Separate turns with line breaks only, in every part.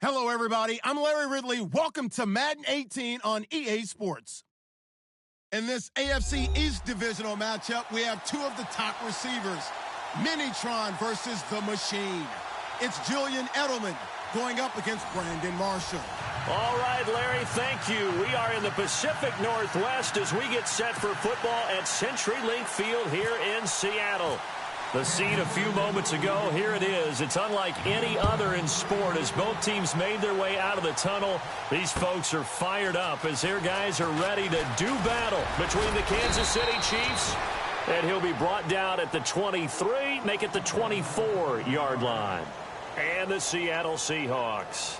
Hello, everybody. I'm Larry Ridley. Welcome to Madden 18 on EA Sports. In this AFC East divisional matchup, we have two of the top receivers, Minitron versus The Machine. It's Julian Edelman going up against Brandon Marshall.
All right, Larry, thank you. We are in the Pacific Northwest as we get set for football at CenturyLink Field here in Seattle. The scene a few moments ago, here it is. It's unlike any other in sport as both teams made their way out of the tunnel. These folks are fired up as their guys are ready to do battle between the Kansas City Chiefs. And he'll be brought down at the 23, make it the 24-yard line. And the Seattle Seahawks.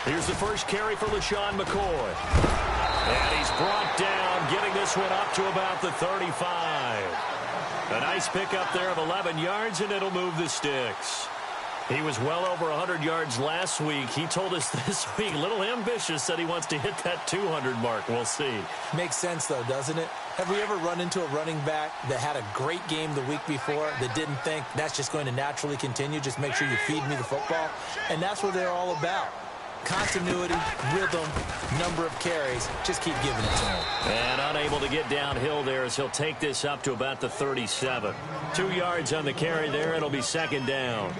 Here's the first carry for LaShawn McCoy. And he's brought down, getting this one up to about the 35. A nice pickup there of 11 yards, and it'll move the sticks. He was well over 100 yards last week. He told us this week, a little ambitious, that he wants to hit that 200 mark. We'll see.
Makes sense, though, doesn't it? Have we ever run into a running back that had a great game the week before that didn't think that's just going to naturally continue? Just make sure you feed me the football. And that's what they're all about. Continuity, rhythm, number of carries. Just keep giving it to him.
And unable to get downhill there as he'll take this up to about the 37. 2 yards on the carry there. It'll be second down.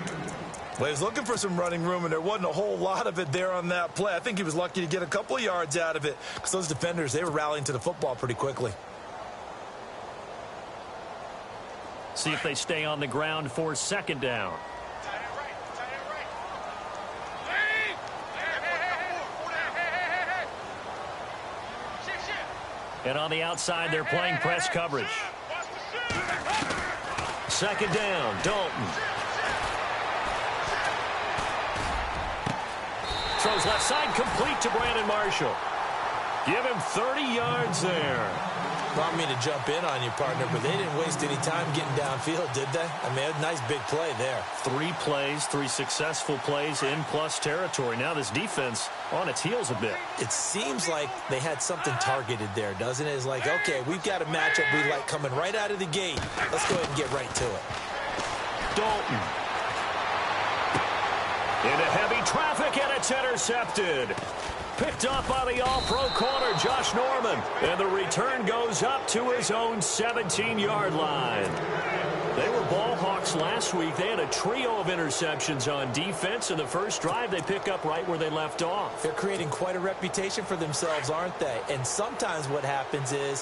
Well, he was looking for some running room, and there wasn't a whole lot of it there on that play. I think he was lucky to get a couple of yards out of it because those defenders, they were rallying to the football pretty quickly.
See if they stay on the ground for second down. And on the outside, they're playing press coverage. Second down, Dalton. Throws left side, complete to Brandon Marshall. Give him 30 yards there.
Want me to jump in on you, partner, but they didn't waste any time getting downfield, did they? I mean, a nice big play there.
3 plays, 3 successful plays in plus territory. Now this defense on its heels a bit.
It seems like they had something targeted there, doesn't it? It's like, okay, we've got a matchup we like coming right out of the gate. Let's go ahead and get right to it.
Dalton. Into heavy traffic, and it's intercepted. Picked up by the all-pro corner, Josh Norman. And the return goes up to his own 17-yard line. They were ball hawks last week. They had a trio of interceptions on defense. In the first drive, they pick up right where they left off.
They're creating quite a reputation for themselves, aren't they? And sometimes what happens is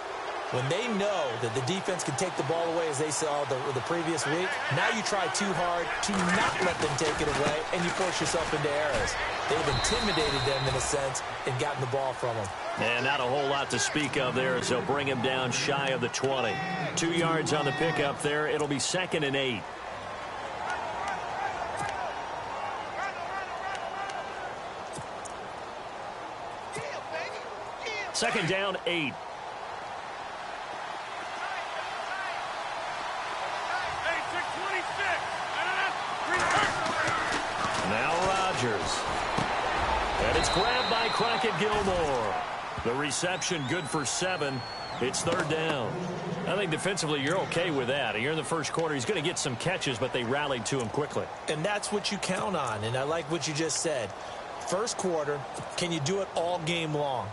when they know that the defense can take the ball away, as they saw the previous week, now you try too hard to not let them take it away, and you force yourself into errors. They've intimidated them, in a sense, and gotten the ball from them.
And not a whole lot to speak of there as they'll bring him down shy of the 20. 2 yards on the pickup there. It'll be 2nd and 8. Second down, 8. Now Rodgers. And it's grabbed by Crockett Gilmore. The reception good for 7. It's 3rd down. I think defensively you're okay with that. Here in the first quarter, he's going to get some catches, but they rallied to him quickly.
And that's what you count on, and I like what you just said. First quarter, can you do it all game long?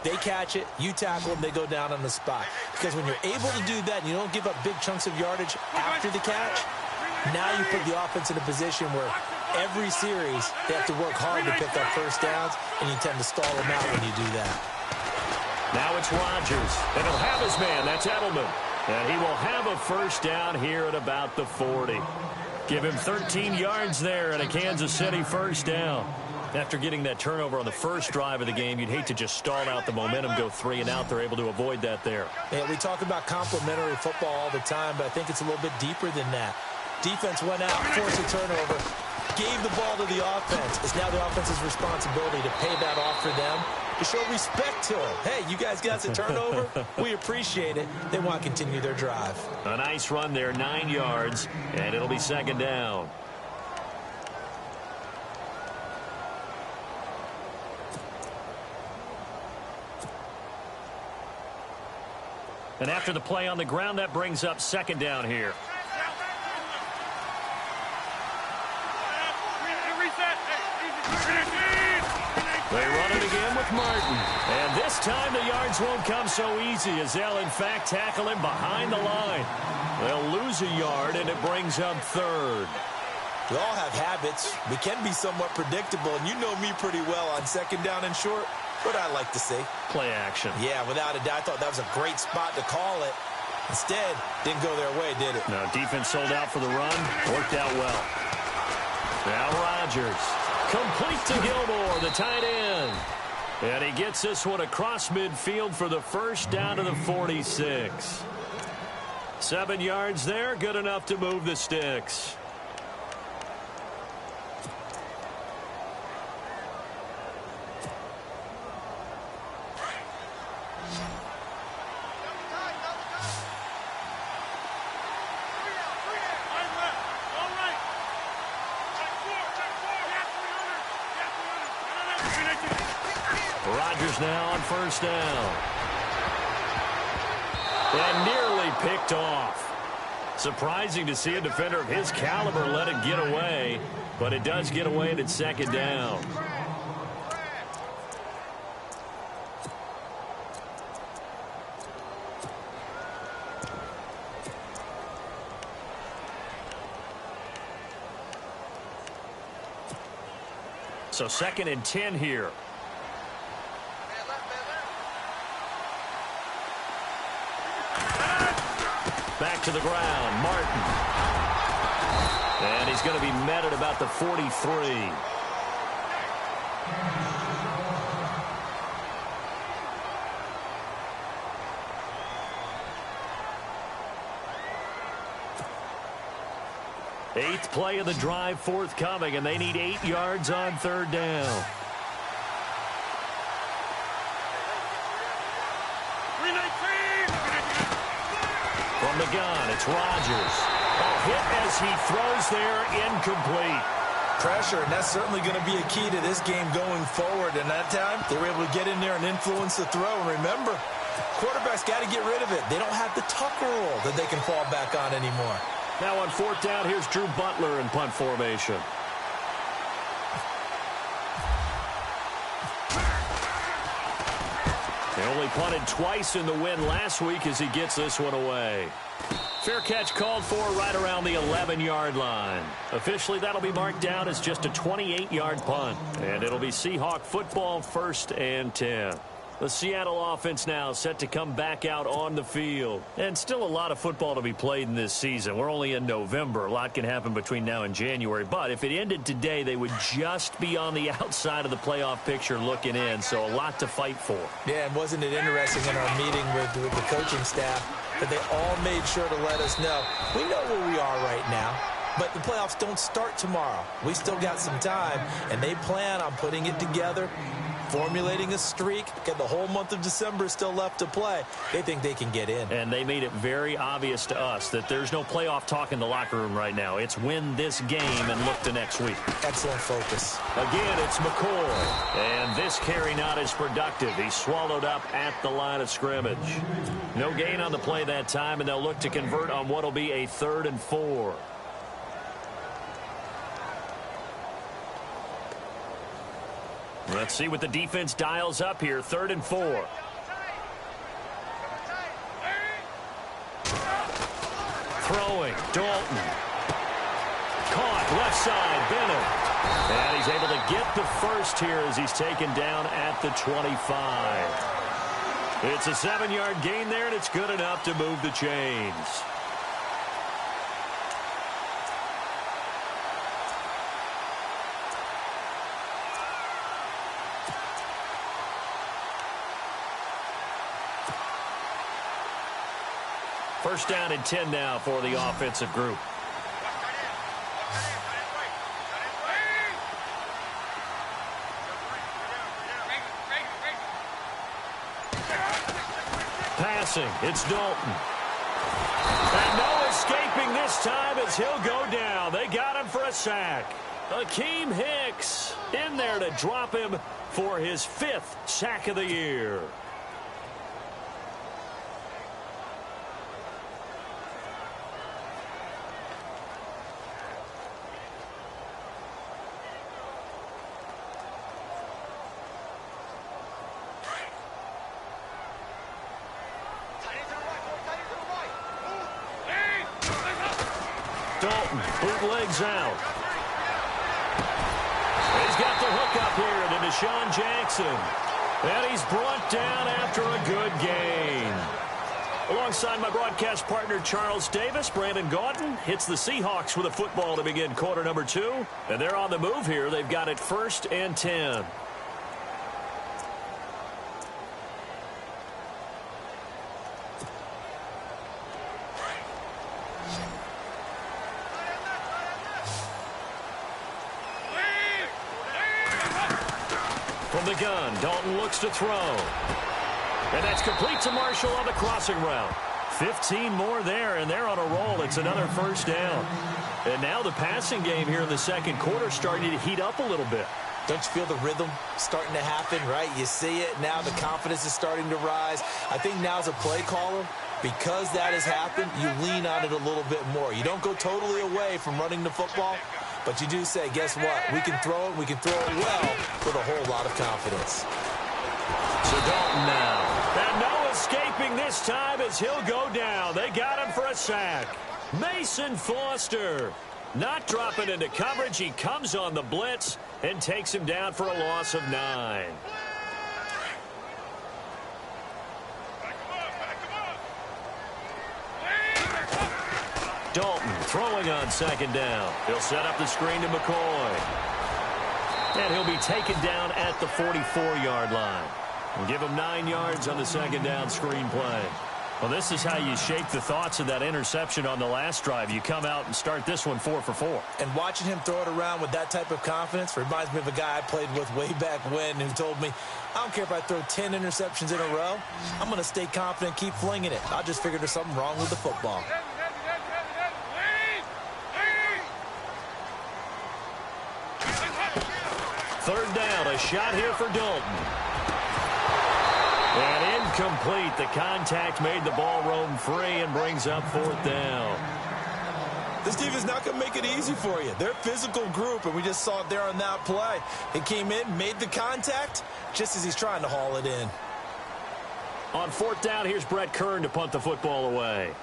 They catch it, you tackle them, they go down on the spot. Because when you're able to do that and you don't give up big chunks of yardage after the catch, now you put the offense in a position where every series they have to work hard to pick up first downs, and you tend to stall them out when you do that.
Now it's Rodgers, and he'll have his man. That's Edelman. And he will have a first down here at about the 40. Give him 13 yards there and a Kansas City first down. After getting that turnover on the first drive of the game, you'd hate to just stall out the momentum, go 3 and out. They're able to avoid that there.
Yeah, we talk about complementary football all the time, but I think it's a little bit deeper than that. Defense went out, forced a turnover. gave the ball to the offense. It's now the offense's responsibility to pay that off for them, to show respect to him. Hey, you guys got a turnover? We appreciate it. They want to continue their drive.
A nice run there, 9 yards, and it'll be second down. And after the play on the ground, that brings up second down here. They run it again with Martin. And this time the yards won't come so easy as they'll, in fact, tackle him behind the line. They'll lose a yard, and it brings up third.
We all have habits. We can be somewhat predictable, and you know me pretty well on second down and short. What I like to see.
Play action.
Yeah, without a doubt, I thought that was a great spot to call it. Instead, didn't go their way, did it?
No, defense sold out for the run. Worked out well. Now Rodgers. Complete to Gilmore, the tight end. And he gets this one across midfield for the first down to the 46. 7 yards there, good enough to move the sticks. Rodgers now on first down. And nearly picked off. Surprising to see a defender of his caliber let it get away, but it does get away and it's second down. So second and 10 here. Back to the ground, Martin. And he's going to be met at about the 43. Eighth play of the drive forthcoming, and they need 8 yards on third down. From the gun, it's Rodgers. A hit as he throws there, incomplete.
Pressure, and that's certainly going to be a key to this game going forward. And that time, they were able to get in there and influence the throw. And remember, quarterbacks got to get rid of it. They don't have the Tucker rule that they can fall back on anymore.
Now on fourth down, here's Drew Butler in punt formation. They only punted twice in the win last week as he gets this one away. Fair catch called for right around the 11-yard line. Officially, that'll be marked down as just a 28-yard punt. And it'll be Seahawk football, 1st and 10. The Seattle offense now set to come back out on the field. And still a lot of football to be played in this season. We're only in November. A lot can happen between now and January. But if it ended today, they would just be on the outside of the playoff picture looking in. So a lot to fight for.
Yeah, and wasn't it interesting in our meeting with the coaching staff that they all made sure to let us know, we know where we are right now. But the playoffs don't start tomorrow. We still got some time, and they plan on putting it together, formulating a streak. Got the whole month of December still left to play. They think they can get in.
And they made it very obvious to us that there's no playoff talk in the locker room right now. It's win this game and look to next week.
Excellent focus.
Again, it's McCoy. And this carry not as productive. He's swallowed up at the line of scrimmage. No gain on the play that time, and they'll look to convert on what will be a 3rd and 4. Let's see what the defense dials up here. 3rd and 4. Throwing. Dalton. Caught. Left side. Bennett. And he's able to get the first here as he's taken down at the 25. It's a 7-yard gain there, and it's good enough to move the chains. First down and 10 now for the offensive group. Passing, it's Dalton. And no escaping this time as he'll go down. They got him for a sack. Akeem Hicks in there to drop him for his 5th sack of the year. Dalton bootlegs out. He's got the hook up here to Deshaun Jackson. And he's brought down after a good gain. Alongside my broadcast partner Charles Davis, Brandon Gaudin hits the Seahawks with a football to begin quarter number 2. And they're on the move here. They've got it 1st and 10. From the gun, Dalton looks to throw. And that's complete to Marshall on the crossing route. 15 more there, and they're on a roll. It's another 1st down. And now the passing game here in the 2nd quarter starting to heat up a little bit.
Don't you feel the rhythm starting to happen, right? You see it now. The confidence is starting to rise. I think now as a play caller, because that has happened, you lean on it a little bit more. You don't go totally away from running the football, but you do say, guess what? We can throw it. We can throw it well with a whole lot of confidence.
So Dalton now. And no escaping this time as he'll go down. They got him for a sack. Mason Foster not dropping into coverage. He comes on the blitz and takes him down for a loss of 9. Dalton throwing on 2nd down. He'll set up the screen to McCoy. And he'll be taken down at the 44-yard line. We'll give him 9 yards on the 2nd down screen play. Well, this is how you shake the thoughts of that interception on the last drive. You come out and start this one 4 for 4.
And watching him throw it around with that type of confidence reminds me of a guy I played with way back when who told me, I don't care if I throw 10 interceptions in a row. I'm going to stay confident, keep flinging it. I just figured there's something wrong with the football.
Third down, a shot here for Dalton. And incomplete. The contact made the ball roam free and brings up 4th down.
This defense is not going to make it easy for you. They're a physical group, and we just saw it there on that play. He came in, made the contact, just as he's trying to haul it in.
On 4th down, here's Brett Kern to punt the football away.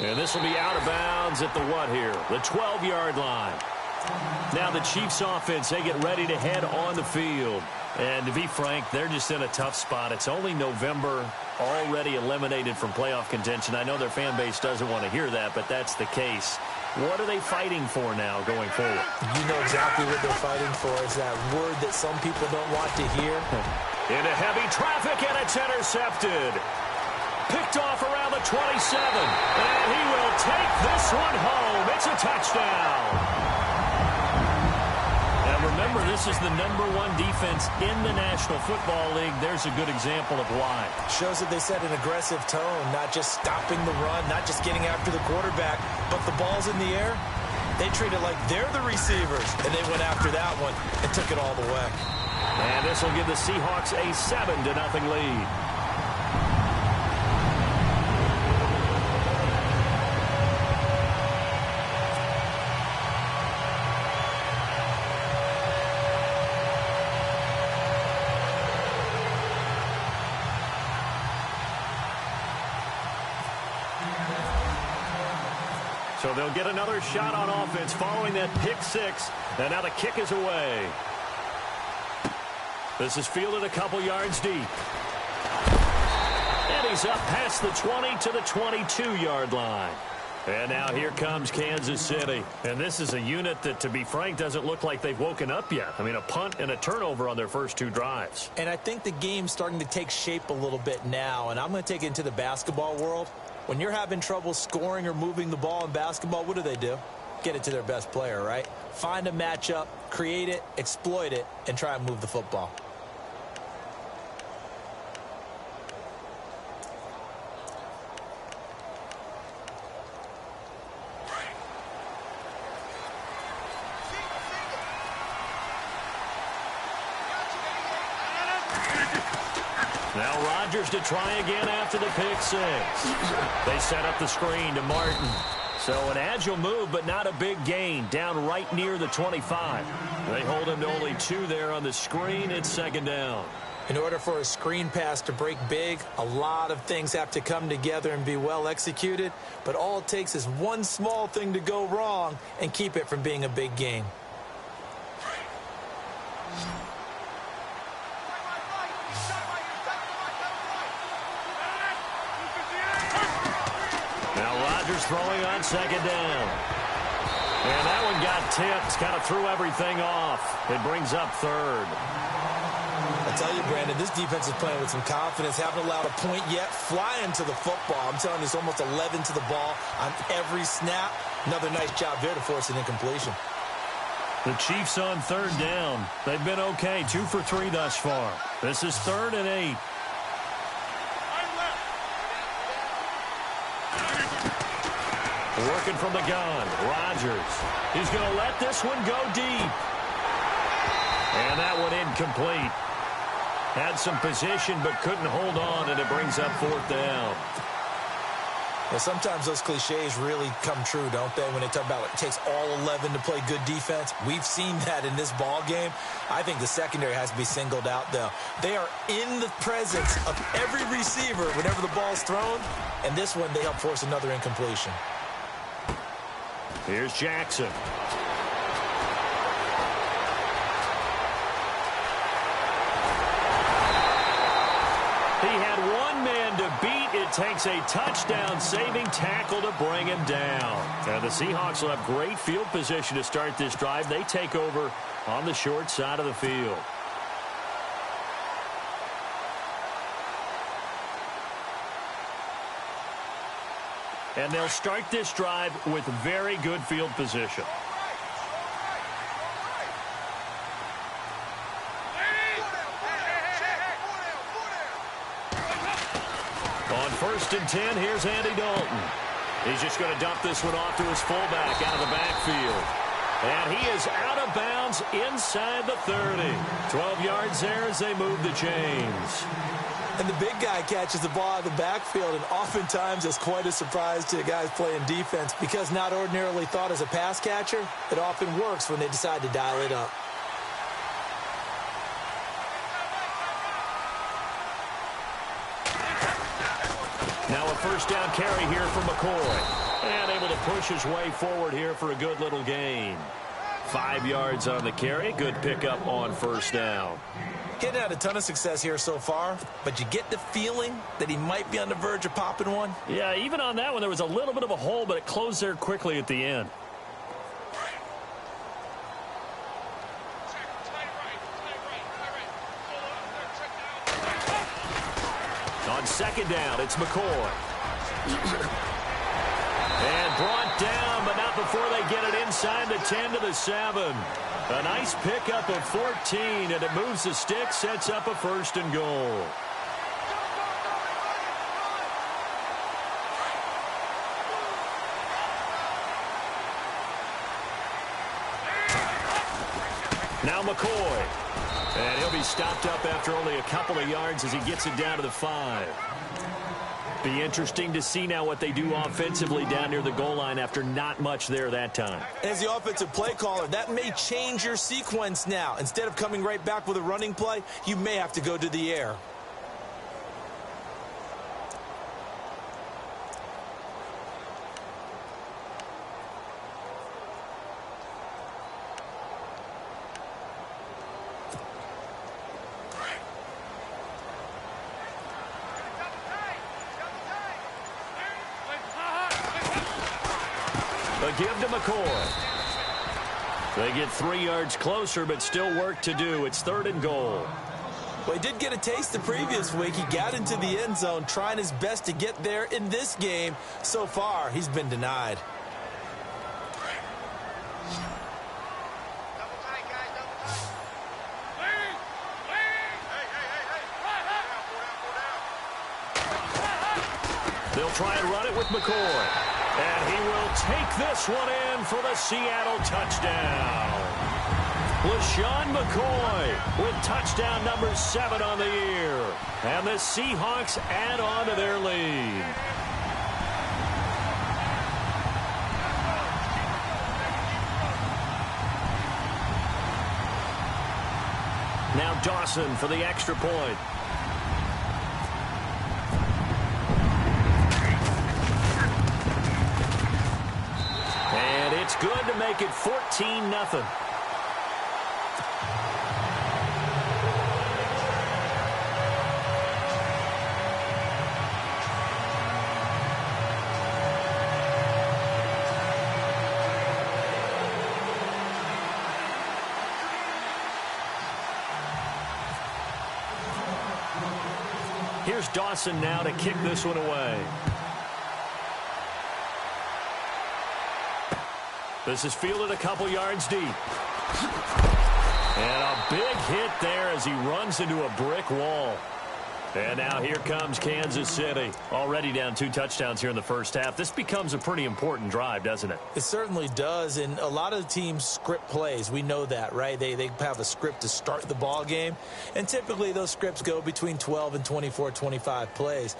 And this will be out of bounds at the what here? The 12-yard line. Now the Chiefs offense, they get ready to head on the field. And to be frank, they're just in a tough spot. It's only November, already eliminated from playoff contention. I know their fan base doesn't want to hear that, but that's the case. What are they fighting for now going forward?
You know exactly what they're fighting for. Is that word that some people don't want to hear.
Into heavy traffic, and it's intercepted. Picked off around the 27. And he will take this one home. It's a touchdown. And remember, this is the #1 defense in the National Football League. There's a good example of why.
Shows that they set an aggressive tone, not just stopping the run, not just getting after the quarterback, but the ball's in the air. They treat it like they're the receivers, and they went after that one and took it all the way.
And this will give the Seahawks a 7-0 lead. So they'll get another shot on offense following that pick 6. And now the kick is away. This is fielded a couple yards deep. And he's up past the 20 to the 22-yard line. And now here comes Kansas City. And this is a unit that, to be frank, doesn't look like they've woken up yet. I mean, a punt and a turnover on their first 2 drives.
And I think the game's starting to take shape a little bit now. And I'm going to take it into the basketball world. When you're having trouble scoring or moving the ball in basketball, what do? Get it to their best player, right? Find a matchup, create it, exploit it, and try and move the football.
Now Rodgers to try again after the pick 6. They set up the screen to Martin. So an agile move, but not a big gain. Down right near the 25. They hold him to only 2 there on the screen. It's 2nd down.
In order for a screen pass to break big, a lot of things have to come together and be well executed. But all it takes is one small thing to go wrong and keep it from being a big gain.
Throwing on 2nd down. And that one got tipped. Kind of threw everything off. It brings up 3rd.
I tell you, Brandon, this defense is playing with some confidence. Haven't allowed a point yet. Flying to the football. I'm telling you, it's almost 11 to the ball on every snap. Another nice job there to force an incompletion.
The Chiefs on 3rd down. They've been okay. 2 for 3 thus far. This is 3rd and 8. Working from the gun, Rodgers. He's going to let this one go deep. And that one incomplete. Had some position but couldn't hold on, and it brings up 4th down.
Well, sometimes those cliches really come true, don't they? When they talk about it takes all 11 to play good defense. We've seen that in this ball game. I think the secondary has to be singled out, though. They are in the presence of every receiver whenever the ball's thrown. And this one, they help force another incompletion.
Here's Jackson. He had one man to beat. It takes a touchdown-saving tackle to bring him down. And the Seahawks will have great field position to start this drive. They take over on the short side of the field. And they'll start this drive with very good field position. On 1st and 10, here's Andy Dalton. He's just going to dump this one off to his fullback out of the backfield. And he is out of bounds inside the 30. 12 yards there as they move the chains.
And the big guy catches the ball out of the backfield, and oftentimes it's quite a surprise to the guys playing defense because not ordinarily thought as a pass catcher, it often works when they decide to dial it up.
Now a 1st down carry here for McCoy. And able to push his way forward here for a good little gain. 5 yards on the carry. Good pickup on 1st down.
Getting had a ton of success here so far, but you get the feeling that he might be on the verge of popping one.
Yeah, even on that one, there was a little bit of a hole, but it closed there quickly at the end. On 2nd down, it's McCoy. And brought down, but not before they get it inside the 10 to the 7. A nice pickup of 14, and it moves the stick, sets up a 1st and goal. Now McCoy. And he'll be stopped up after only a couple of yards as he gets it down to the 5. Be interesting to see now what they do offensively down near the goal line after not much there that time.
As the offensive play caller, that may change your sequence now. Instead of coming right back with a running play, you may have to go to the air.
give to McCoy. They get 3 yards closer, but still work to do. It's 3rd and goal.
Well, he did get a taste the previous week. He got into the end zone, trying his best to get there in this game. So far, he's been denied.
They'll try and run it with McCoy. And he will take this one in for the Seattle touchdown. LaShawn McCoy with touchdown number 7 on the year. And the Seahawks add on to their lead. Now Dawson for the extra point. And it's good to make it 14-0. Here's Dawson now to kick this one away. This is fielded a couple yards deep. And a big hit there as he runs into a brick wall. And now here comes Kansas City. Already down 2 touchdowns here in the first half. This becomes a pretty important drive, doesn't it?
It certainly does, and a lot of the teams script plays. We know that, right? They have a script to start the ball game, and typically those scripts go between 12 and 24, 25 plays.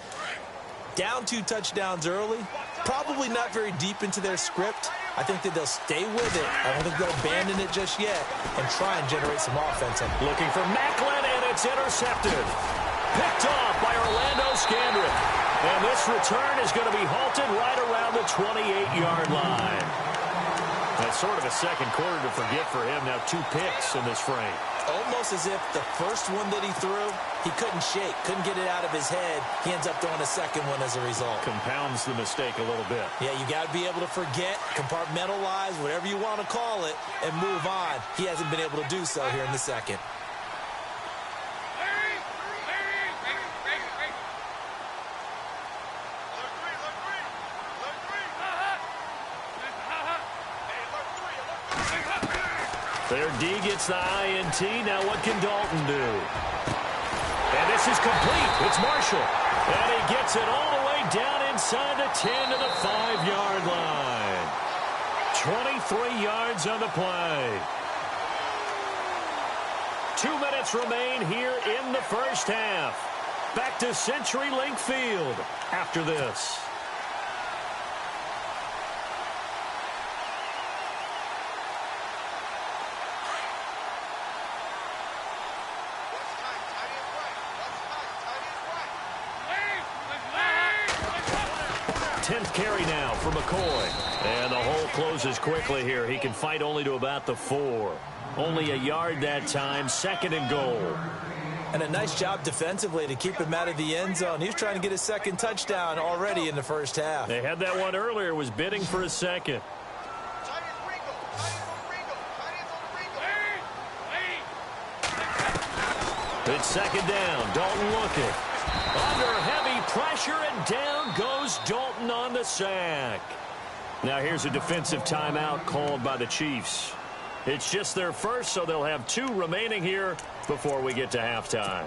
Down 2 touchdowns early, probably not very deep into their script. I think that they'll stay with it. I don't think they'll abandon it just yet and try and generate some offense.
Looking for Macklin, and it's intercepted. Picked off by Orlando Scandrick. And this return is going to be halted right around the 28-yard line. That's sort of a second quarter to forget for him. Now 2 picks in this frame.
Almost as if the first one that he threw, he couldn't shake, couldn't get it out of his head. He ends up throwing a second one as a result.
Compounds the mistake a little bit.
Yeah, you got to be able to forget, compartmentalize, whatever you want to call it, and move on. He hasn't been able to do so here in the second.
Their D gets the INT. Now what can Dalton do? And this is complete. It's Marshall. And he gets it all the way down inside the 10 to the 5-yard line. 23 yards on the play. 2 minutes remain here in the first half. Back to CenturyLink Field after this. Carry now for McCoy. And the hole closes quickly here. He can fight only to about the 4. Only a yard that time. 2nd and goal.
And a nice job defensively to keep him out of the end zone. He was trying to get his 2nd touchdown already in the first half.
They had that one earlier. Was bidding for a 2nd. It's 2nd down. Dalton looking. Under heavy pressure, and down goes Dalton on the sack. Now here's a defensive timeout called by the Chiefs. It's just their first, so they'll have 2 remaining here before we get to halftime.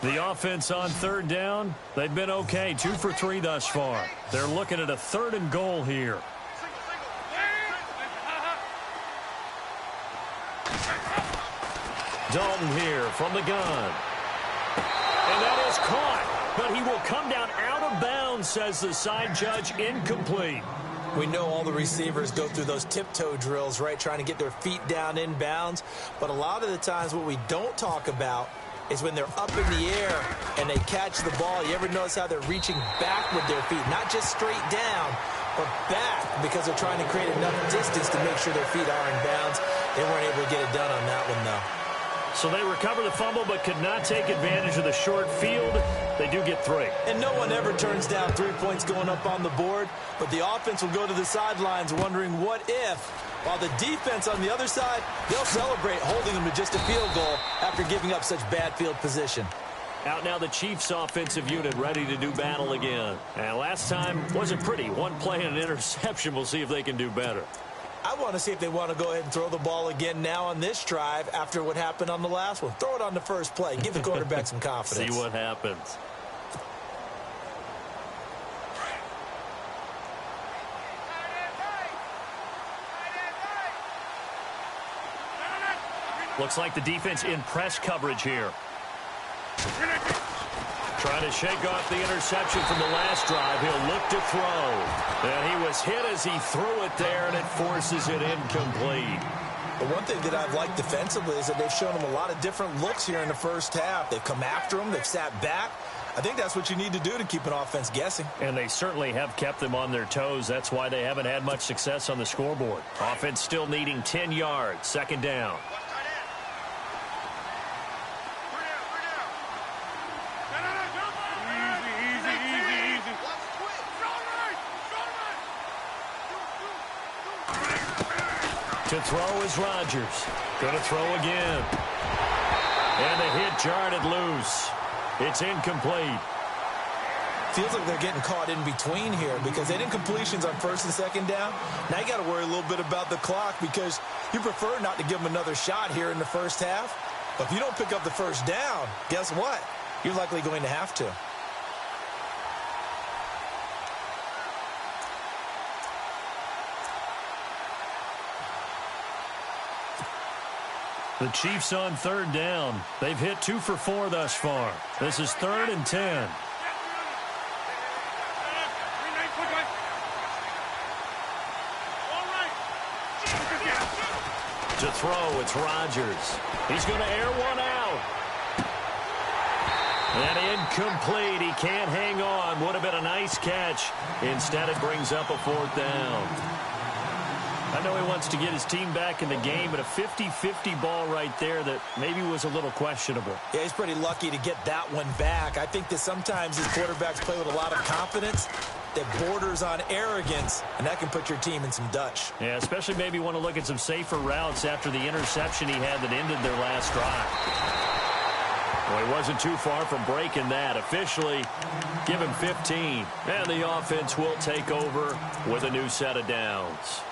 The offense on 3rd down, they've been okay. 2 for 3 thus far. They're looking at a 3rd and goal here. Dalton here from the gun. And that is caught, but he will come down out of bounds, says the side judge. Incomplete.
We know all the receivers go through those tiptoe drills, right, trying to get their feet down in bounds. But a lot of the times what we don't talk about is when they're up in the air and they catch the ball. You ever notice how they're reaching back with their feet? Not just straight down, but back, because they're trying to create enough distance to make sure their feet are in bounds. They weren't able to get it done on that one, though.
So they recover the fumble but could not take advantage of the short field. They do get 3.
And no one ever turns down 3 points going up on the board, but the offense will go to the sidelines wondering what if, while the defense on the other side, they'll celebrate holding them to just a field goal after giving up such bad field position.
Out now the Chiefs offensive unit ready to do battle again. And last time wasn't pretty. One play and an interception. We'll see if they can do better.
I want to see if they want to go ahead and throw the ball again now on this drive after what happened on the last one. Throw it on the first play. Give the quarterback some confidence.
See what happens. Looks like the defense in press coverage here. Trying to shake off the interception from the last drive. He'll look to throw. And he was hit as he threw it there, and it forces it incomplete.
The one thing that I've liked defensively is that they've shown him a lot of different looks here in the first half. They've come after him. They've sat back. I think that's what you need to do to keep an offense guessing.
And they certainly have kept them on their toes. That's why they haven't had much success on the scoreboard. Offense still needing 10 yards. Second down. To throw is Rodgers. Going to throw again. And the hit jarred it loose. It's incomplete.
Feels like they're getting caught in between here because they didn't completions on first and second down. Now you got to worry a little bit about the clock because you prefer not to give them another shot here in the first half. But if you don't pick up the first down, guess what? You're likely going to have to.
The Chiefs on third down. They've hit 2 for 4 thus far. This is 3rd and 10. To throw, it's Rodgers. He's going to air one out. And incomplete. He can't hang on. Would have been a nice catch. Instead, it brings up a 4th down. I know he wants to get his team back in the game, but a 50-50 ball right there that maybe was a little questionable.
Yeah, he's pretty lucky to get that one back. I think that sometimes his quarterbacks play with a lot of confidence that borders on arrogance, and that can put your team in some Dutch.
Yeah, especially maybe want to look at some safer routes after the interception he had that ended their last drive. Well, he wasn't too far from breaking that. Officially, give him 15. And the offense will take over with a new set of downs.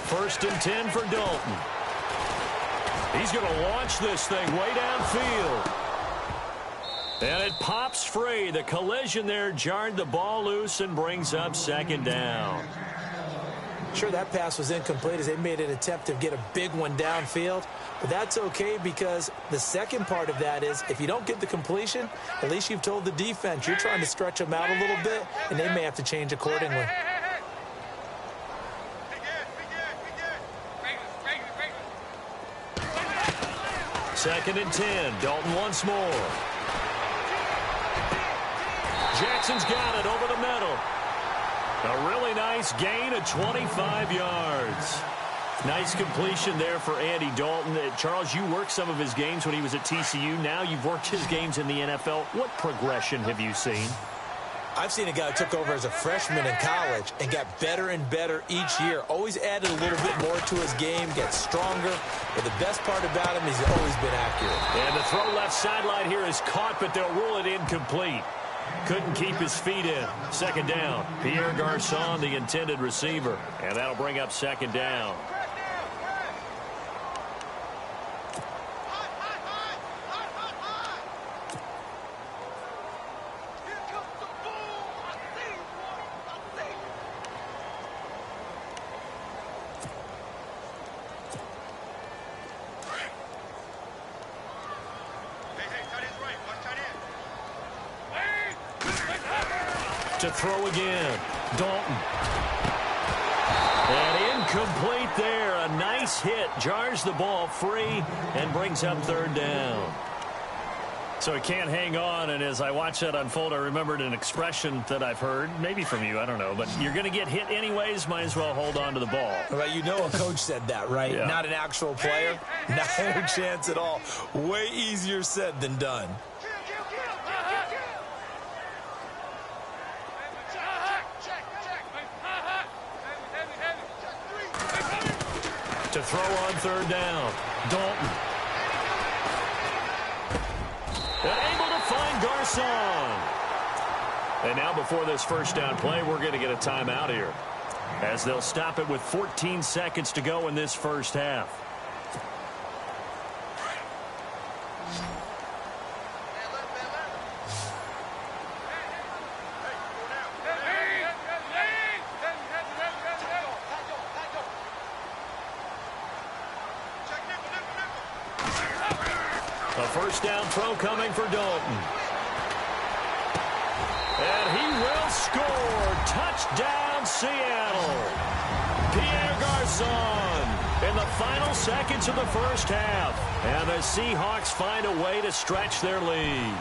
First and 10 for Dalton. He's going to launch this thing way downfield. And it pops free. The collision there jarred the ball loose and brings up second down.
Sure, that pass was incomplete as they made an attempt to get a big one downfield. But that's okay because the second part of that is if you don't get the completion, at least you've told the defense you're trying to stretch them out a little bit, and they may have to change accordingly.
Second and 10. Dalton once more. Jackson's got it over the middle. A really nice gain of 25 yards. Nice completion there for Andy Dalton. Charles, you worked some of his games when he was at TCU. Now you've worked his games in the NFL. What progression have you seen?
I've seen a guy who took over as a freshman in college and got better and better each year. Always added a little bit more to his game, gets stronger. But the best part about him is he's always been accurate.
And the throw left sideline here is caught, but they'll rule it incomplete. Couldn't keep his feet in. Second down. Pierre Garçon, the intended receiver. And that'll bring up second down. To throw again. Dalton. And incomplete there. A nice hit. Jars the ball free and brings up third down. So he can't hang on, and as I watch that unfold, I remembered an expression that I've heard, maybe from you, I don't know, but you're going to get hit anyways, might as well hold on to the ball.
Well, you know a coach said that, right?
Yeah.
Not an actual player. Not a chance at all. Way easier said than done.
To throw on third down, Dalton. And able to find Garcon. And now before this first down play, we're going to get a timeout here, as they'll stop it with 14 seconds to go in this first half. A first down throw coming for Dalton. And he will score. Touchdown, Seattle. Pierre Garcon in the final seconds of the first half. And the Seahawks find a way to stretch their lead.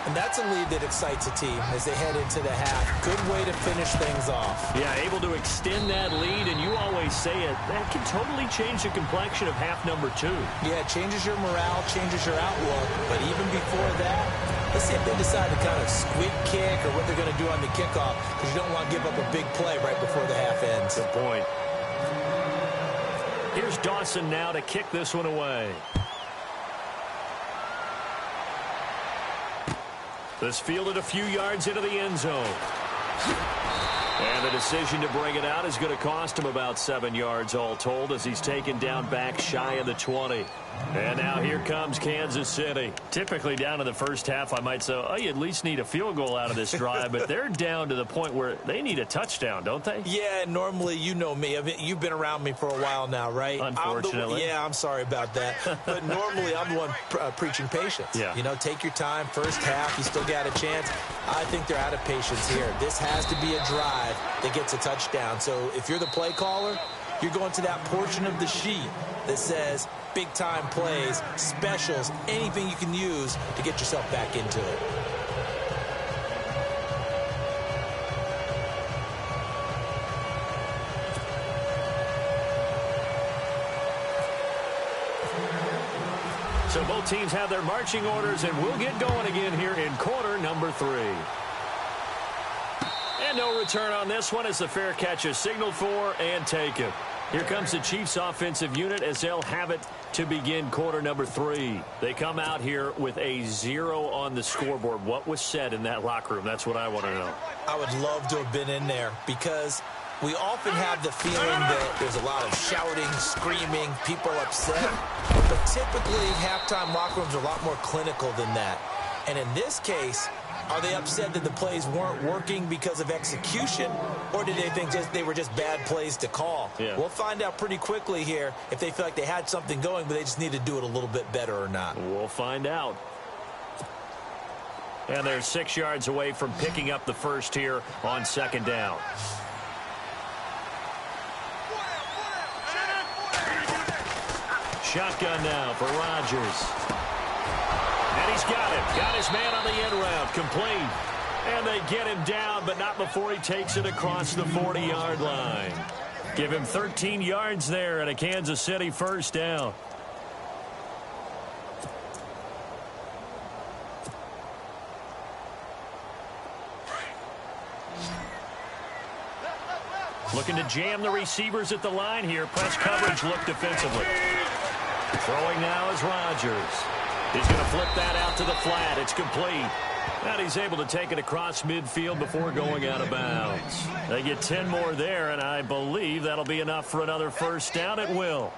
And that's a lead that excites a team as they head into the half. Good way to finish things off.
Yeah, able to extend that lead, and you always say it, that can totally change the complexion of half number 2.
Yeah, it changes your morale, changes your outlook. But even before that, let's see if they decide to kind of squib kick or what they're going to do on the kickoff, because you don't want to give up a big play right before the half ends.
Good point. Here's Dawson now to kick this one away. This fielded a few yards into the end zone. And the decision to bring it out is going to cost him about 7 yards all told, as he's taken down back shy of the 20. And now here comes Kansas City. Typically down in the first half, I might say, oh, you at least need a field goal out of this drive. But they're down to the point where they need a touchdown, don't they?
Yeah, normally, you know me. You've been around me for a while now, right?
Unfortunately.
I'm sorry about that. But normally, I'm the one preaching patience.
Yeah.
You know, take your time. First half, you still got a chance. I think they're out of patience here. This has to be a drive that gets a touchdown. So if you're the play caller, you're going to that portion of the sheet that says big-time plays, specials, anything you can use to get yourself back into it.
So both teams have their marching orders, and we'll get going again here in quarter number 3. And no return on this one as the fair catch is signaled for and taken. Here comes the Chiefs offensive unit as they'll have it to begin quarter number 3. They come out here with a 0 on the scoreboard. What was said in that locker room? That's what I want to know.
I would love to have been in there, because we often have the feeling that there's a lot of shouting, screaming, people upset. But typically, halftime locker rooms are a lot more clinical than that. And in this case, are they upset that the plays weren't working because of execution, or did they think they were just bad plays to call?
Yeah.
We'll find out pretty quickly here if they feel like they had something going, but they just need to do it a little bit better or not.
We'll find out. And they're 6 yards away from picking up the first here on second down. Shotgun now for Rodgers. And he's got it. Got his man on the end route. Complete. And they get him down, but not before he takes it across the 40-yard line. Give him 13 yards there and a Kansas City first down. Looking to jam the receivers at the line here. Press coverage look defensively. Throwing now is Rodgers. He's going to flip that out to the flat. It's complete. And he's able to take it across midfield before going out of bounds. They get 10 more there, and I believe that'll be enough for another first down. It will.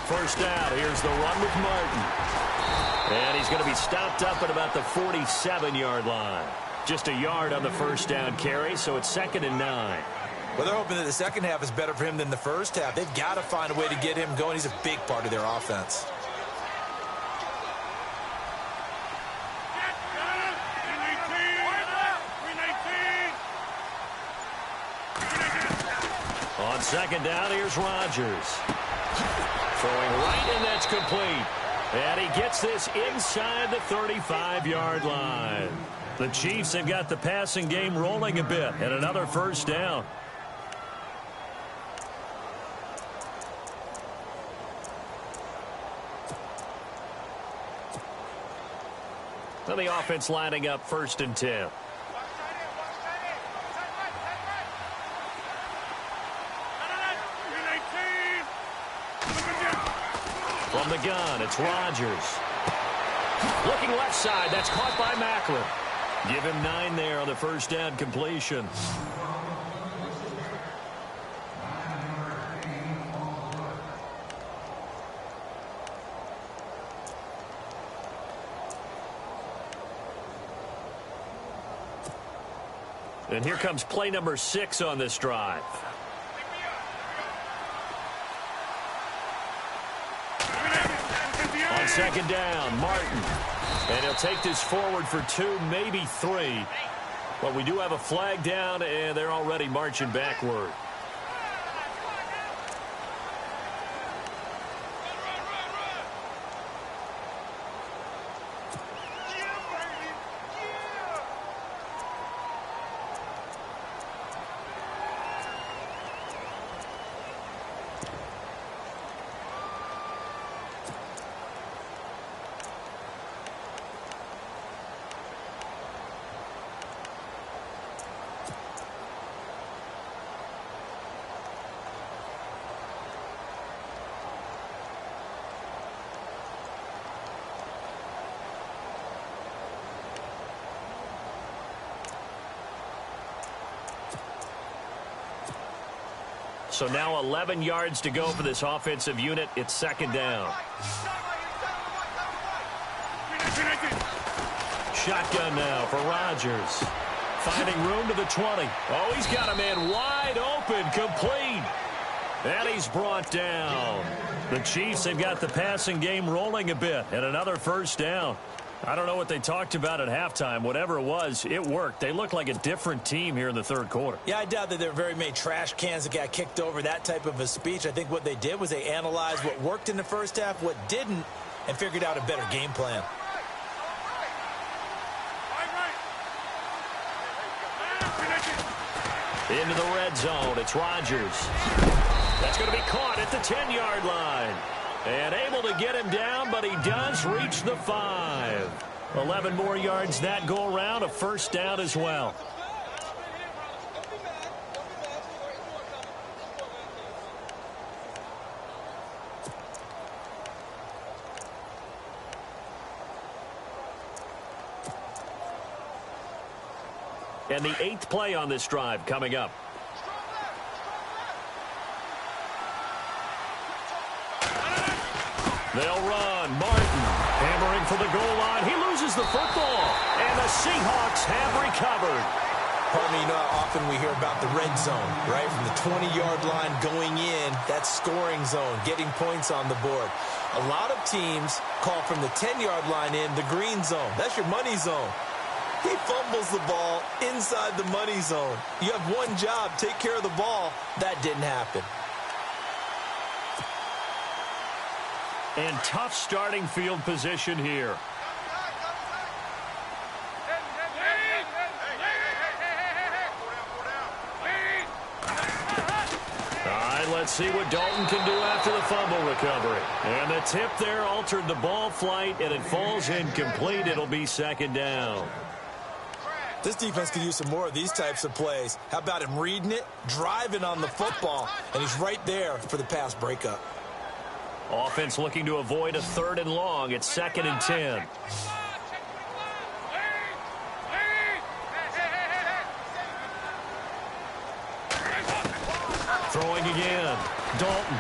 First out. Here's the run with Martin. And he's going to be stopped up at about the 47-yard line. Just a yard on the first down carry, so it's 2nd and 9.
Well, they're hoping that the second half is better for him than the first half. They've got to find a way to get him going. He's a big part of their offense.
On second down, here's Rodgers. Throwing right, and that's complete. And he gets this inside the 35-yard line. The Chiefs have got the passing game rolling a bit, and another first down. And the offense lining up 1st and 10. From the gun, it's Rodgers. Looking left side, that's caught by Macklin. Give him 9 there on the first down completion. And here comes play number 6 on this drive. On second down, Martin. And he'll take this forward for 2, maybe 3. But we do have a flag down, and they're already marching backward. So now 11 yards to go for this offensive unit. It's second down. Shotgun now for Rodgers. Finding room to the 20. Oh, he's got a man wide open, complete. And he's brought down. The Chiefs have got the passing game rolling a bit, and another first down. I don't know what they talked about at halftime. Whatever it was, it worked. They look like a different team here in the third quarter.
Yeah, I doubt that there were very many trash cans that got kicked over, that type of a speech. I think what they did was they analyzed what worked in the first half, what didn't, and figured out a better game plan.
Into the red zone, it's Rodgers. That's going to be caught at the 10-yard line. And able to get him down, but he does reach the 5. 11 more yards that go around, a first down as well. And the 8th play on this drive coming up. They'll run. Martin hammering for the goal line. He loses the football. And the Seahawks have recovered.
Pardon me, you know how often we hear about the red zone, right? From the 20-yard line going in, that's scoring zone, getting points on the board. A lot of teams call from the 10-yard line in the green zone. That's your money zone. He fumbles the ball inside the money zone. You have one job, take care of the ball. That didn't happen.
And tough starting field position here. All right, let's see what Dalton can do after the fumble recovery. And the tip there altered the ball flight, and it falls incomplete. It'll be second down.
This defense could use some more of these types of plays. How about him reading it, driving on the football, and he's right there for the pass breakup.
Offense looking to avoid a 3rd and long. It's 2nd and 10. Throwing again. Dalton.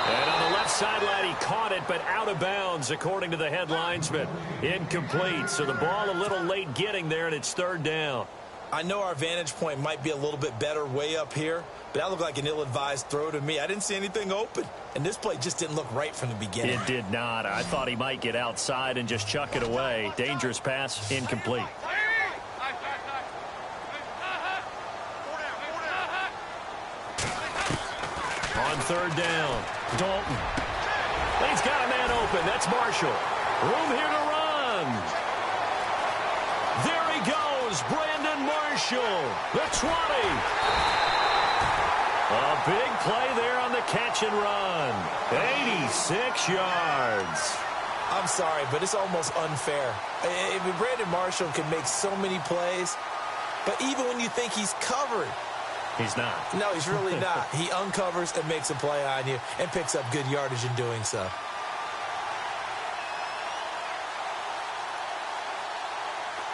And on the left sideline, he caught it, but out of bounds, according to the head linesman. Incomplete. So the ball a little late getting there, and it's 3rd down.
I know our vantage point might be a little bit better way up here, but that looked like an ill-advised throw to me. I didn't see anything open, and this play just didn't look right from the beginning.
It did not. I thought he might get outside and just chuck it away. Dangerous pass, incomplete. On third down, Dalton. He's got a man open. That's Marshall. Room here to run. There he goes, Brandon Marshall, the 20. A big play there on the catch and run. 86 yards.
I'm sorry, but it's almost unfair. I mean, Brandon Marshall can make so many plays, but even when you think he's covered,
he's not.
No, he's really not. He uncovers and makes a play on you and picks up good yardage in doing so.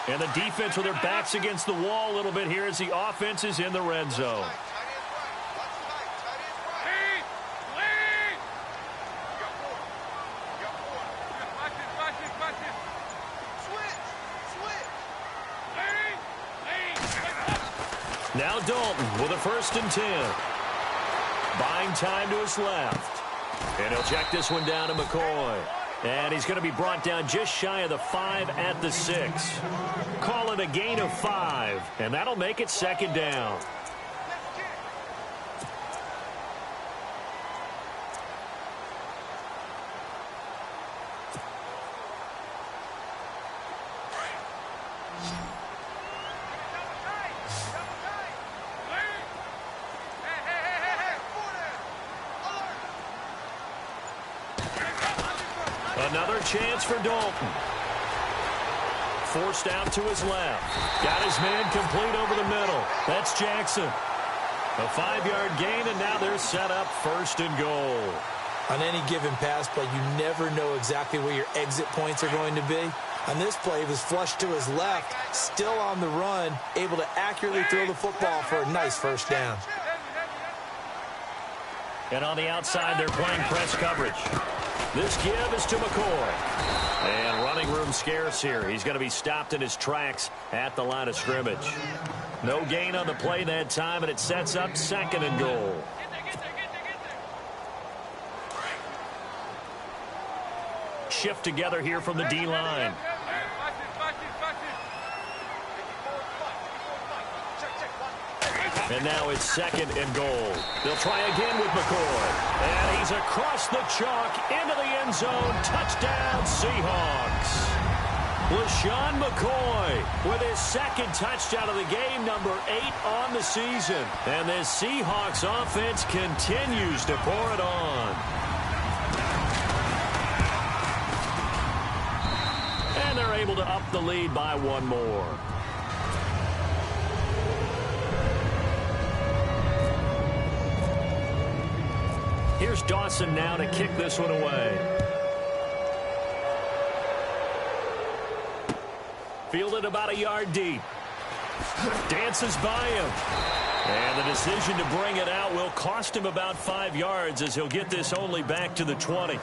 And the defense with their backs against the wall a little bit here as the offense is in the red zone. Now Dalton with a 1st and 10. Buying time to his left. And he'll check this one down to McCoy. And he's going to be brought down just shy of the 5 at the 6. Call it a gain of 5. And that'll make it 2nd down. Another chance for Dalton. Forced out to his left. Got his man complete over the middle. That's Jackson. A 5-yard gain, and now they're set up 1st and goal.
On any given pass play, you never know exactly where your exit points are going to be. On this play, he was flushed to his left, still on the run, able to accurately throw the football for a nice 1st down.
And on the outside, they're playing press coverage. This give is to McCoy. And running room scarce here. He's going to be stopped in his tracks at the line of scrimmage. No gain on the play that time, and it sets up 2nd and goal. Shift together here from the D-line. And now it's 2nd and goal. They'll try again with McCoy. And he's across the chalk into the end zone. Touchdown, Seahawks. LaShawn McCoy with his 2nd touchdown of the game, number 8 on the season. And this Seahawks offense continues to pour it on. And they're able to up the lead by 1 more. Here's Dawson now to kick this one away. Fielded about a yard deep. Dances by him. And the decision to bring it out will cost him about 5 yards as he'll get this only back to the 20.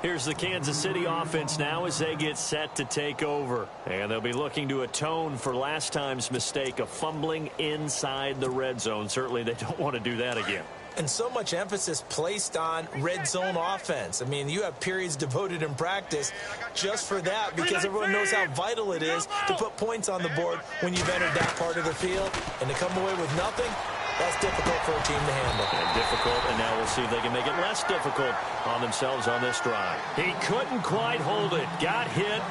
Here's the Kansas City offense now as they get set to take over. And they'll be looking to atone for last time's mistake of fumbling inside the red zone. Certainly they don't want to do that again.
And so much emphasis placed on red zone offense. I mean, you have periods devoted in practice just for that because everyone knows how vital it is to put points on the board when you've entered that part of the field. And to come away with nothing, that's difficult for a team to handle.
And difficult, and now we'll see if they can make it less difficult on themselves on this drive. He couldn't quite hold it. Got hit.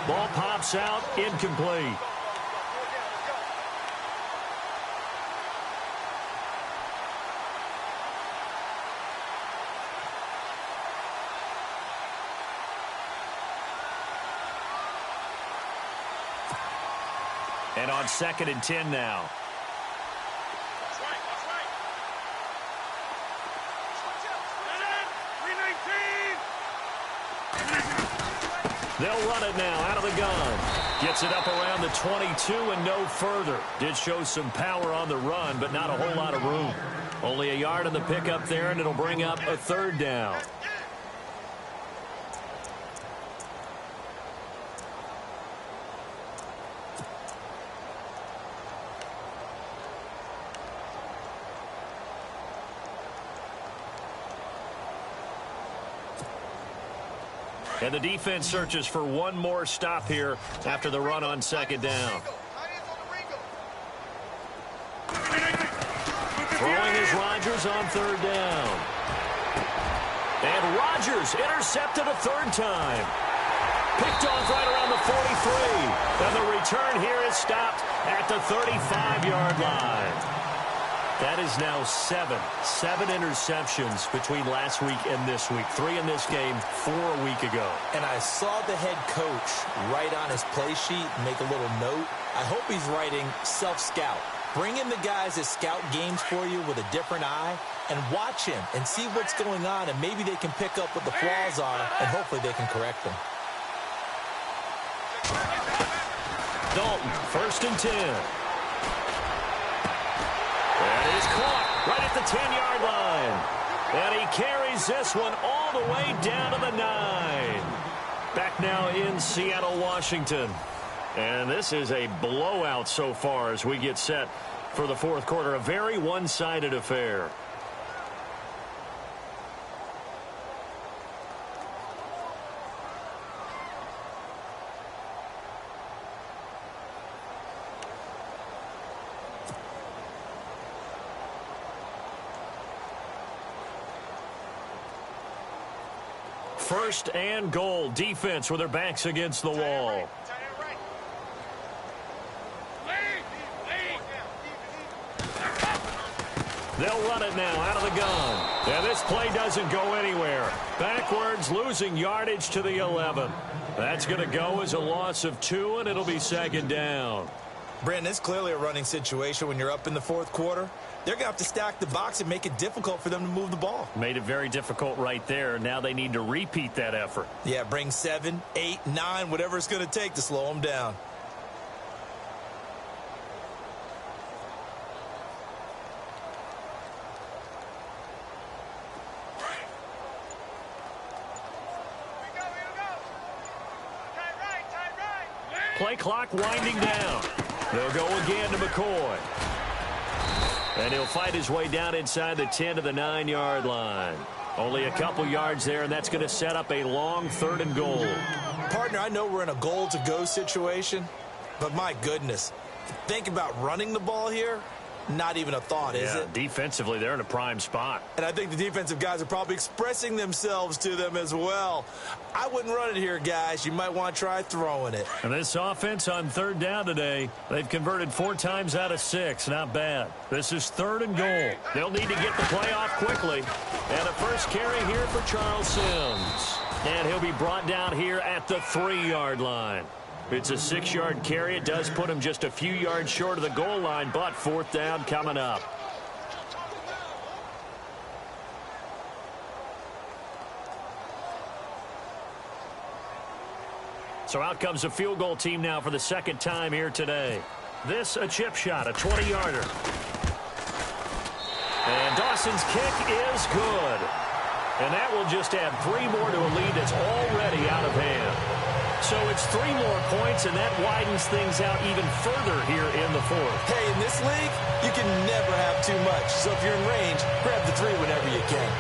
Ball pops out. Incomplete. And on 2nd and 10 now. They'll run it now out of the gun. Gets it up around the 22 and no further. Did show some power on the run, but not a whole lot of room. Only a yard on the pickup there, and it'll bring up a 3rd down. And the defense searches for one more stop here after the run on second down. Throwing is Rodgers on third down. And Rodgers intercepted a third time. Picked off right around the 43. And the return here is stopped at the 35-yard line. That is now seven interceptions between last week and this week. 3 in this game, 4 a week ago.
And I saw the head coach write on his play sheet, make a little note. I hope he's writing self-scout. Bring in the guys that scout games for you with a different eye and watch him and see what's going on, and maybe they can pick up what the flaws are, and hopefully they can correct them.
Dalton, 1st and 10. That is caught right at the 10-yard line. And he carries this one all the way down to the 9. Back now in Seattle, Washington. And this is a blowout so far as we get set for the fourth quarter. A very one-sided affair. First and goal. Defense with their backs against the wall. They'll run it now out of the gun. And this play doesn't go anywhere. Backwards, losing yardage to the 11. That's going to go as a loss of 2, and it'll be second down.
Brandon, it's clearly a running situation when you're up in the fourth quarter. They're going to have to stack the box and make it difficult for them to move the ball.
Made it very difficult right there. Now they need to repeat that effort.
Yeah, bring 7, 8, 9, whatever it's going to take to slow them down.
Play clock winding down. They'll go again to McCoy. And he'll fight his way down inside the 10 to the 9-yard line. Only a couple yards there, and that's going to set up a long 3rd and goal.
Partner, I know we're in a goal-to-go situation, but my goodness, think about running the ball here. Not even a thought, is it?
Defensively, they're in a prime spot.
And I think the defensive guys are probably expressing themselves to them as well. I wouldn't run it here, guys. You might want to try throwing it.
And this offense on 3rd down today, they've converted 4 times out of 6. Not bad. This is 3rd and goal. They'll need to get the play off quickly. And a first carry here for Charles Sims. And he'll be brought down here at the 3-yard line. It's a 6-yard carry. It does put him just a few yards short of the goal line, but 4th down coming up. So out comes a field goal team now for the 2nd time here today. This a chip shot, a 20-yarder. And Dawson's kick is good. And that will just add 3 more to a lead that's already out of hand. So it's 3 more points, and that widens things out even further here in the 4th.
Hey, in this league, you can never have too much. So if you're in range, grab the 3 whenever you can.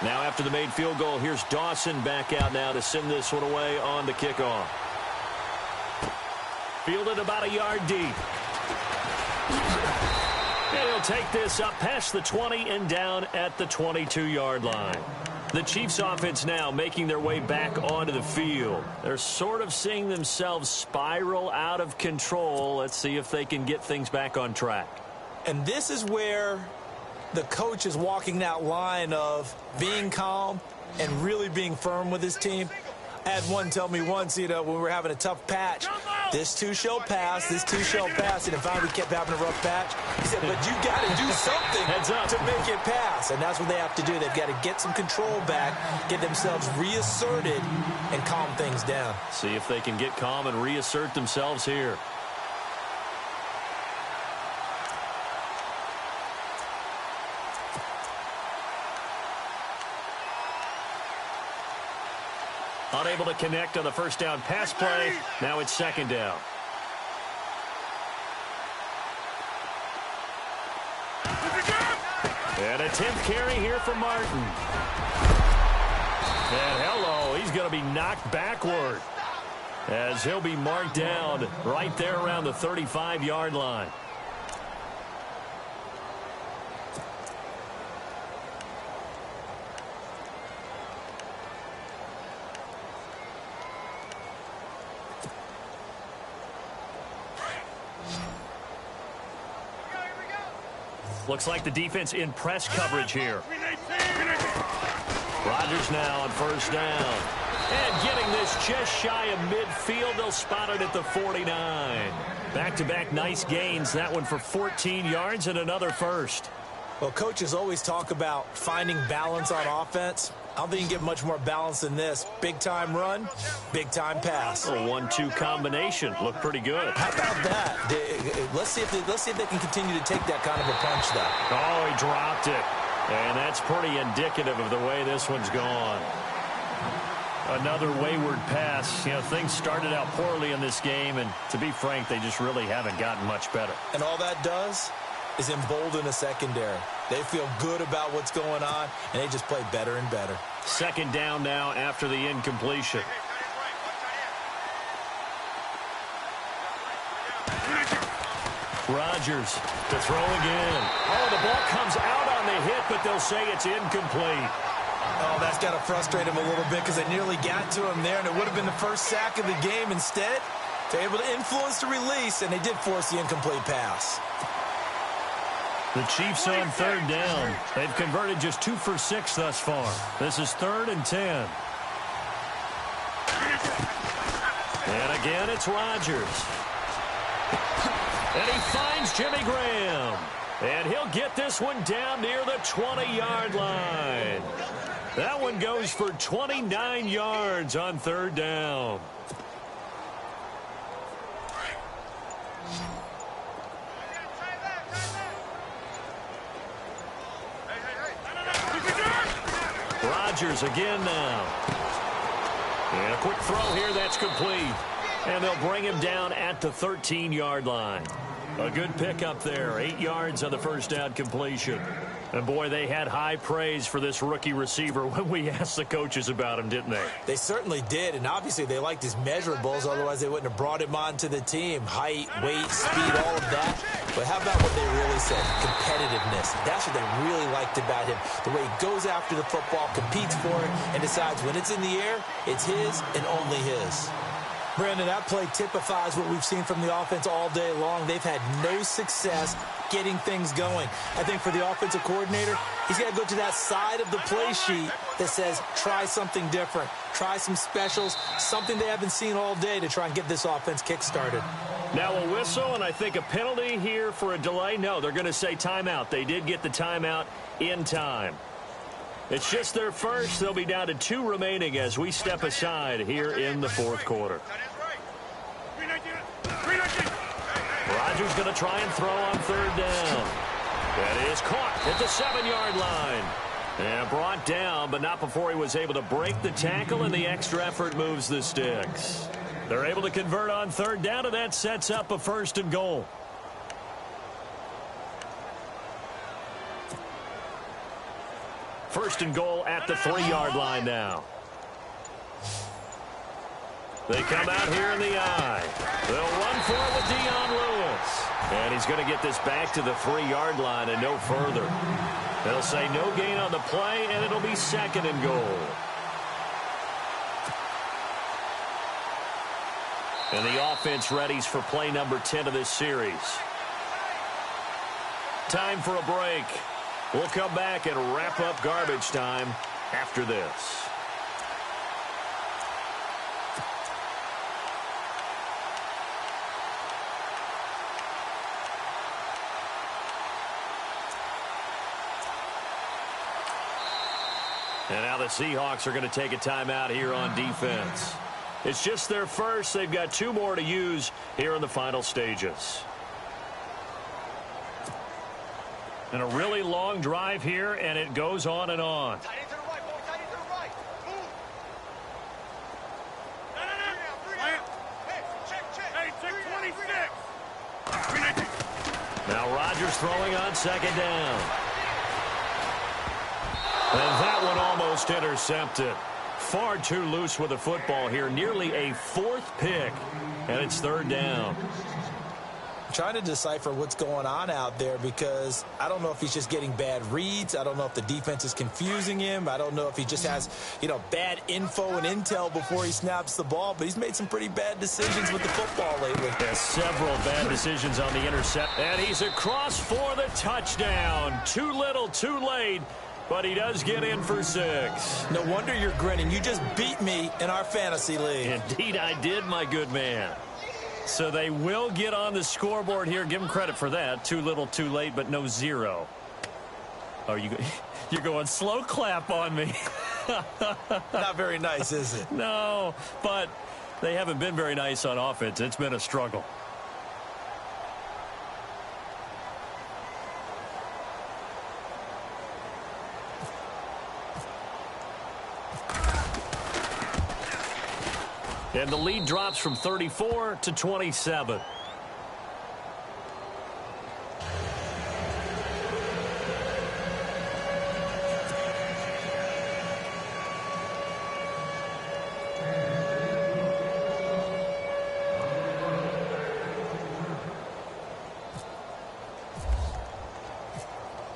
Now after the made field goal, here's Dawson back out now to send this one away on the kickoff. Fielded about a yard deep. And he'll take this up past the 20 and down at the 22-yard line. The Chiefs offense now making their way back onto the field. They're sort of seeing themselves spiral out of control. Let's see if they can get things back on track.
And this is where the coach is walking that line of being calm and really being firm with his team. I had one tell me once, when we were having a tough patch, this too shall pass, this too shall pass, and if we kept having a rough patch, he said, but you got to do something to make it pass, and that's what they have to do. They've got to get some control back, get themselves reasserted, and calm things down.
See if they can get calm and reassert themselves here. Unable to connect on the first down pass play. Now it's second down. And a 10th carry here for Martin. And hello, he's going to be knocked backward as he'll be marked down right there around the 35-yard line. Looks like the defense in press coverage here. Rodgers now on first down. And getting this just shy of midfield. They'll spot it at the 49. Back-to-back nice gains. That one for 14 yards and another first.
Well, coaches always talk about finding balance on offense. I don't think you can get much more balance than this. Big-time run, big-time pass.
A 1-2 combination. Looked pretty good.
How about that? Let's see if they can continue to take that kind of a punch, though.
Oh, he dropped it. And that's pretty indicative of the way this one's gone. Another wayward pass. You know, things started out poorly in this game, and to be frank, they just really haven't gotten much better.
And all that does is embolden a secondary. They feel good about what's going on, and they just play better and better.
Second down now after the incompletion. Rodgers to throw again. Oh, the ball comes out on the hit, but they'll say it's incomplete.
Oh, that's got to frustrate him a little bit because they nearly got to him there, and it would have been the first sack of the game. Instead, they're able to influence the release, and they did force the incomplete pass.
The Chiefs on third down. They've converted just 2 for 6 thus far. This is 3rd and 10. And again, it's Rodgers. And he finds Jimmy Graham. And he'll get this one down near the 20-yard line. That one goes for 29 yards on third down. Rodgers again now. And a quick throw here, that's complete. And they'll bring him down at the 13-yard line. A good pickup there, 8 yards on the first down completion. And boy, they had high praise for this rookie receiver when we asked the coaches about him, didn't they?
They certainly did, and obviously they liked his measurables, otherwise they wouldn't have brought him onto the team. Height, weight, speed, all of that. But how about what they really said? Competitiveness. That's what they really liked about him. The way he goes after the football, competes for it, and decides when it's in the air, it's his and only his. Brandon, that play typifies what we've seen from the offense all day long. They've had no success getting things going. I think for the offensive coordinator, he's got to go to that side of the play sheet that says, try something different. Try some specials, something they haven't seen all day to try and get this offense kick-started.
Now a whistle, and I think a penalty here for a delay. No, they're going to say timeout. They did get the timeout in time. It's just their first. They'll be down to 2 remaining as we step aside here in the fourth quarter. Rodgers going to try and throw on third down. That is caught at the 7-yard line. And brought down, but not before he was able to break the tackle, and the extra effort moves the sticks. They're able to convert on third down, and that sets up a 1st and goal. First and goal at the 3-yard line now. They come out here in the eye. They'll run for it with Dion Lewis. And he's going to get this back to the 3-yard line and no further. They'll say no gain on the play, and it'll be 2nd and goal. And the offense readies for play number 10 of this series. Time for a break. We'll come back and wrap up garbage time after this. And now the Seahawks are going to take a timeout here on defense. It's just their first. They've got 2 more to use here in the final stages. And a really long drive here, and it goes on and on. Now Rodgers throwing on second down. And that one almost intercepted. Far too loose with the football here. Nearly a fourth pick. And it's third down.
I'm trying to decipher what's going on out there because I don't know if he's just getting bad reads. I don't know if the defense is confusing him. I don't know if he just has, bad info and intel before he snaps the ball. But he's made some pretty bad decisions with the football lately.
Yeah, several bad decisions on the intercept. And he's across for the touchdown. Too little, too late. But he does get in for 6.
No wonder you're grinning. You just beat me in our fantasy league.
Indeed I did, my good man. So they will get on the scoreboard here. Give them credit for that. Too little, too late, but no 0. Oh, you're going slow clap on me.
Not very nice, is it?
No, but they haven't been very nice on offense. It's been a struggle. And the lead drops from 34 to 27.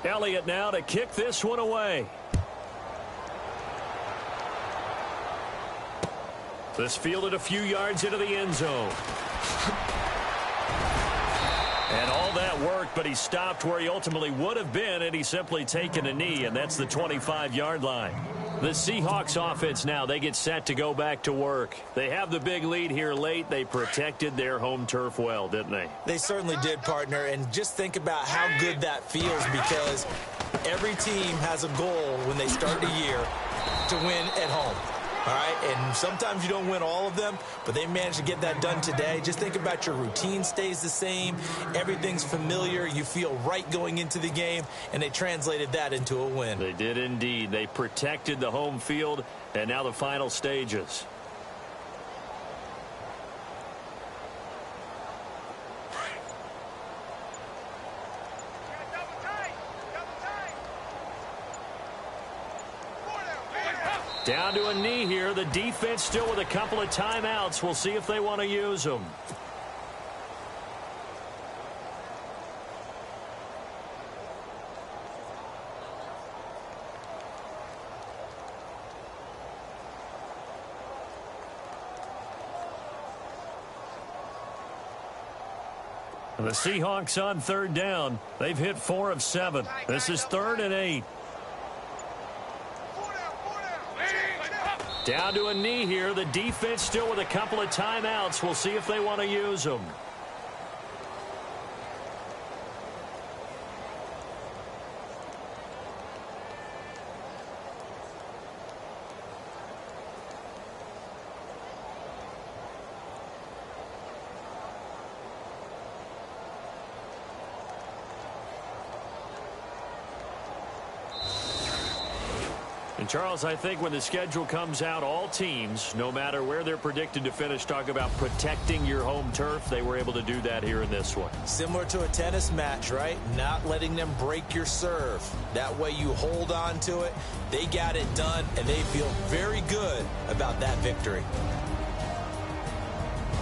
Elliott now to kick this one away. This fielded a few yards into the end zone. And all that worked, but he stopped where he ultimately would have been, and he's simply taken a knee, and that's the 25-yard line. The Seahawks offense now, they get set to go back to work. They have the big lead here late. They protected their home turf well, didn't they?
They certainly did, partner, and just think about how good that feels because every team has a goal when they start the year to win at home. All right, and sometimes you don't win all of them, but they managed to get that done today. Just think about your routine stays the same. Everything's familiar. You feel right going into the game, and they translated that into a win.
They did indeed. They protected the home field, and now the final stages. Down to a knee here. The defense still with a couple of timeouts. We'll see if they want to use them. The Seahawks on third down. They've hit 4 of 7. This is 3rd and 8. Down to a knee here. The defense still with a couple of timeouts. We'll see if they want to use them. And, Charles, I think when the schedule comes out, all teams, no matter where they're predicted to finish, talk about protecting your home turf. They were able to do that here in this one.
Similar to a tennis match, right? Not letting them break your serve. That way you hold on to it. They got it done, and they feel very good about that victory.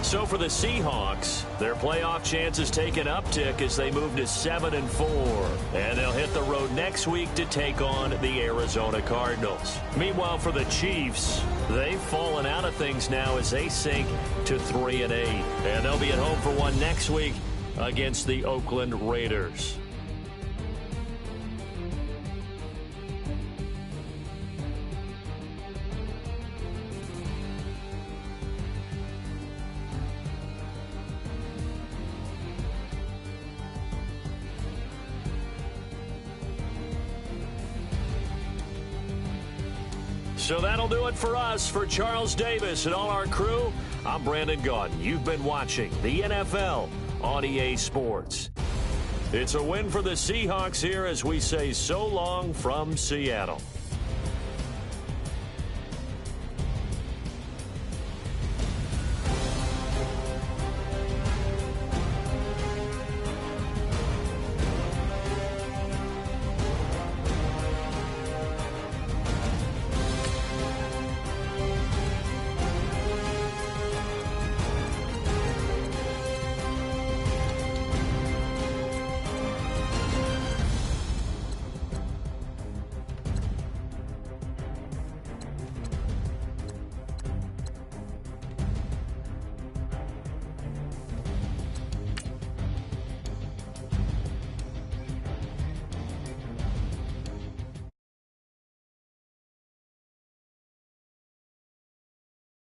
So for the Seahawks, their playoff chances take an uptick as they move to 7-4. And they'll hit the road next week to take on the Arizona Cardinals. Meanwhile, for the Chiefs, they've fallen out of things now as they sink to 3-8. And they'll be at home for one next week against the Oakland Raiders. So that'll do it for us. For Charles Davis and all our crew, I'm Brandon Gaudin. You've been watching the NFL on EA Sports. It's a win for the Seahawks here as we say so long from Seattle.